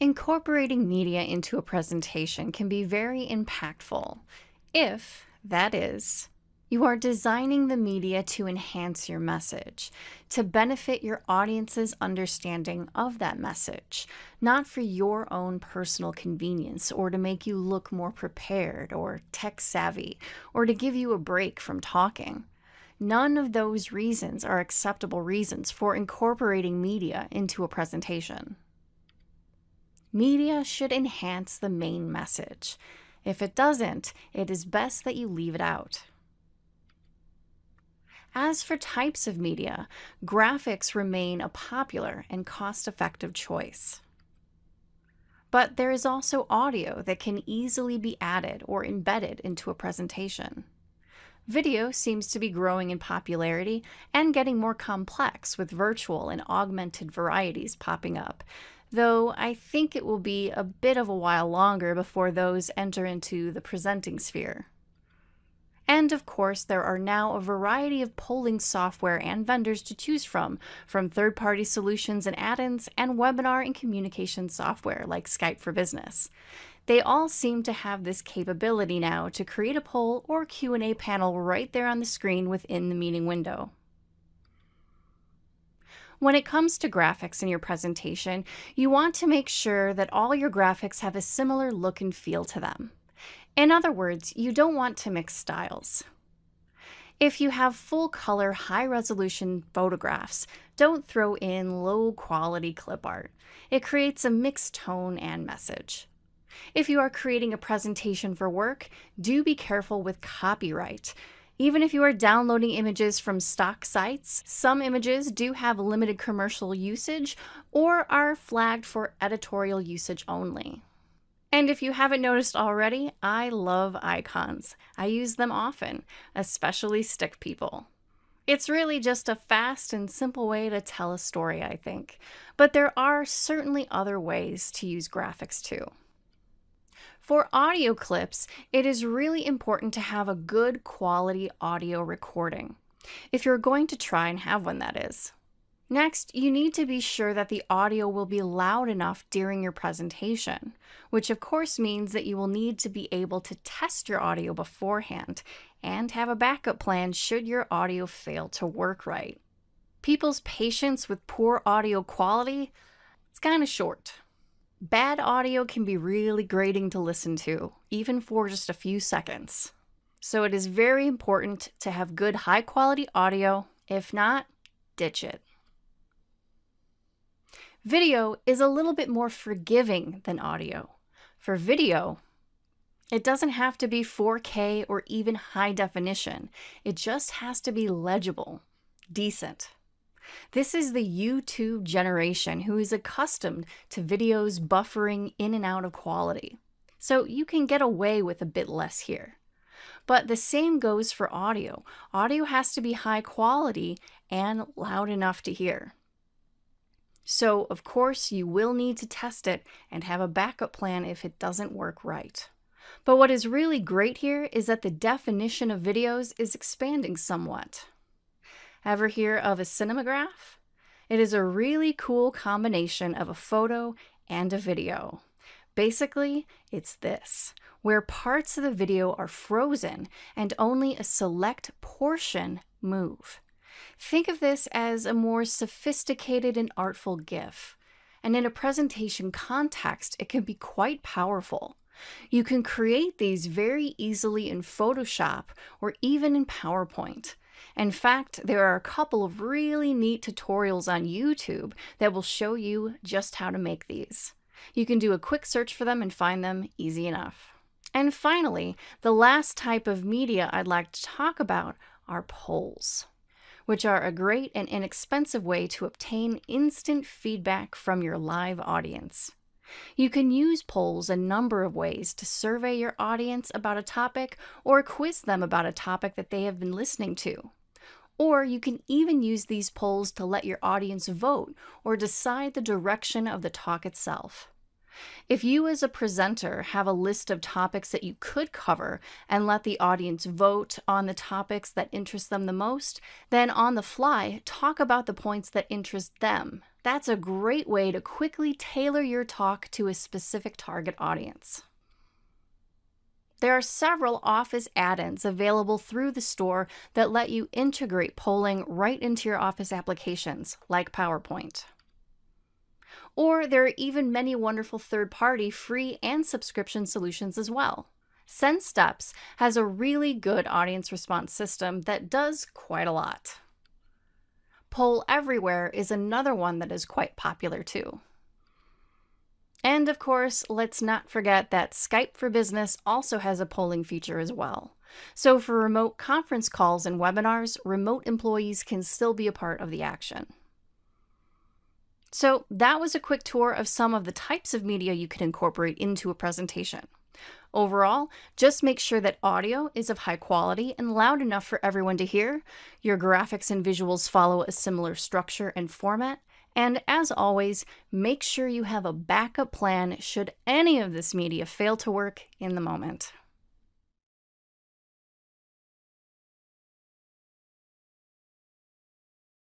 Incorporating media into a presentation can be very impactful if, that is, you are designing the media to enhance your message, to benefit your audience's understanding of that message, not for your own personal convenience or to make you look more prepared or tech savvy or to give you a break from talking. None of those reasons are acceptable reasons for incorporating media into a presentation. Media should enhance the main message. If it doesn't, it is best that you leave it out. As for types of media, graphics remain a popular and cost-effective choice. But there is also audio that can easily be added or embedded into a presentation. Video seems to be growing in popularity and getting more complex with virtual and augmented varieties popping up, though I think it will be a bit of a while longer before those enter into the presenting sphere. And of course, there are now a variety of polling software and vendors to choose from third-party solutions and add-ins and webinar and communication software like Skype for Business. They all seem to have this capability now to create a poll or Q&A panel right there on the screen within the meeting window. When it comes to graphics in your presentation, you want to make sure that all your graphics have a similar look and feel to them. In other words, you don't want to mix styles. If you have full-color, high-resolution photographs, don't throw in low-quality clip art. It creates a mixed tone and message. If you are creating a presentation for work, do be careful with copyright. Even if you are downloading images from stock sites, some images do have limited commercial usage or are flagged for editorial usage only. And if you haven't noticed already, I love icons. I use them often, especially stick people. It's really just a fast and simple way to tell a story, I think. But there are certainly other ways to use graphics too. For audio clips, it is really important to have a good quality audio recording, if you're going to try and have one, that is. Next, you need to be sure that the audio will be loud enough during your presentation, which of course means that you will need to be able to test your audio beforehand and have a backup plan should your audio fail to work right. People's patience with poor audio quality is kind of short. Bad audio can be really grating to listen to, even for just a few seconds. So it is very important to have good high-quality audio. If not, ditch it. Video is a little bit more forgiving than audio. For video, it doesn't have to be 4K or even high definition. It just has to be legible, decent. This is the YouTube generation who is accustomed to videos buffering in and out of quality. So you can get away with a bit less here. But the same goes for audio. Audio has to be high quality and loud enough to hear. So, of course, you will need to test it and have a backup plan if it doesn't work right. But what is really great here is that the definition of videos is expanding somewhat. Ever hear of a cinematograph? It is a really cool combination of a photo and a video. Basically, it's this, where parts of the video are frozen and only a select portion move. Think of this as a more sophisticated and artful GIF, and in a presentation context, it can be quite powerful. You can create these very easily in Photoshop or even in PowerPoint. In fact, there are a couple of really neat tutorials on YouTube that will show you just how to make these. You can do a quick search for them and find them easy enough. And finally, the last type of media I'd like to talk about are polls, which are a great and inexpensive way to obtain instant feedback from your live audience. You can use polls a number of ways to survey your audience about a topic or quiz them about a topic that they have been listening to. Or you can even use these polls to let your audience vote or decide the direction of the talk itself. If you as a presenter have a list of topics that you could cover and let the audience vote on the topics that interest them the most, then on the fly, talk about the points that interest them. That's a great way to quickly tailor your talk to a specific target audience. There are several Office add-ins available through the store that let you integrate polling right into your Office applications, like PowerPoint. Or there are even many wonderful third-party free and subscription solutions as well. SendSteps has a really good audience response system that does quite a lot. Poll Everywhere is another one that is quite popular too. And of course, let's not forget that Skype for Business also has a polling feature as well. So for remote conference calls and webinars, remote employees can still be a part of the action. So that was a quick tour of some of the types of media you can incorporate into a presentation. Overall, just make sure that audio is of high quality and loud enough for everyone to hear, your graphics and visuals follow a similar structure and format, and as always, make sure you have a backup plan should any of this media fail to work in the moment.